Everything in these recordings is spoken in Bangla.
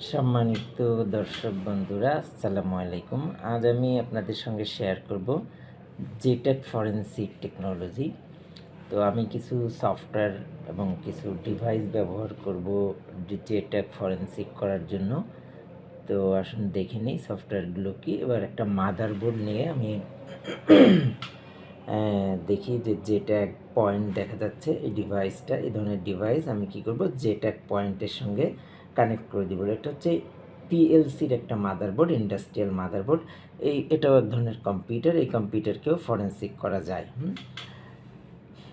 সম্মানিত দর্শক বন্ধুরা, আসসালামু আলাইকুম। আজ আমি আপনাদের সঙ্গে শেয়ার করব জেটেক ফরেনসিক টেকনোলজি। তো আমি কিছু সফটওয়্যার এবং কিছু ডিভাইস ব্যবহার করব জেটেক ফরেনসিক করার জন্য। তো আসুন দেখে নিই সফটওয়্যারগুলো কি। এবার একটা মাদারবোর্ড নিয়ে আমি দেখি যে জেট্যাগ পয়েন্ট দেখা যাচ্ছে এই ডিভাইসটা, এই ধরনের ডিভাইস আমি কি করব, জেট্যাগ পয়েন্টের সঙ্গে কানেক্ট করে দিব। এটা হচ্ছে পিএলসির একটা মাদারবোর্ড, ইন্ডাস্ট্রিয়াল মাদারবোর্ড। এটাও এক ধরনের কম্পিউটার, এই কম্পিউটারকেও ফরেনসিক করা যায়।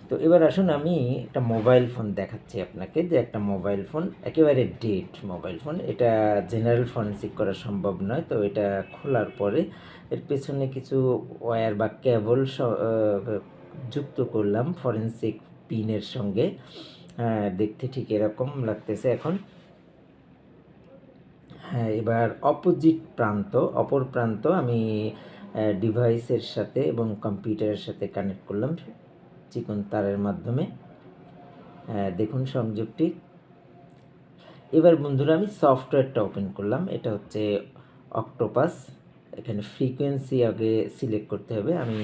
তো এবার আসুন আমি একটা মোবাইল ফোন দেখাচ্ছি আপনাকে, যে একটা মোবাইল ফোন একেবারে ডেড মোবাইল ফোন, এটা জেনারেল ফরেনসিক করা সম্ভব নয়। তো এটা খোলার পরে এর পেছনে কিছু ওয়্যার বা কেবল যুক্ত করলাম ফরেনসিক পিনের সঙ্গে। দেখতে ঠিক এরকম লাগতেছে এখন। হ্যাঁ, এবার অপর প্রান্ত আমি ডিভাইসের সাথে এবং কম্পিউটারের সাথে কানেক্ট করলাম চিকন তারের মাধ্যমে। দেখুন সংযোগটি। এবার বন্ধুরা আমি সফটওয়্যারটা ওপেন করলাম। এটা হচ্ছে অক্টোপাস। এখানে ফ্রিকোয়েন্সি আগে সিলেক্ট করতে হবে। আমি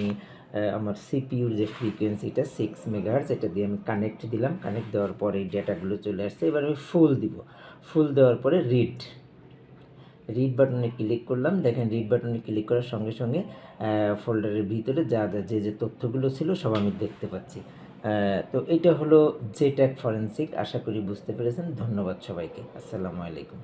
আমার সিপিইউর যে ফ্রিকোয়েন্সিটা 6 মেগাহার্টজ, এটা দিয়ে আমি কানেক্ট দিলাম। কানেক্ট দেওয়ার পরে এই ডেটাগুলো চলে আসছে। এবার আমি ফুল দিব। ফুল দেওয়ার পরে রিড বাটনে ক্লিক করলাম। দেখেন রিড বাটনে ক্লিক করার সঙ্গে সঙ্গে ফোল্ডারের ভিতরে যে তথ্যগুলো ছিল সব আমি দেখতে পাচ্ছি। তো এটা হলো জেট্যাগ ফরেনসিক। আশা করি বুঝতে পেরেছেন। ধন্যবাদ সবাইকে। আসসালামু আলাইকুম।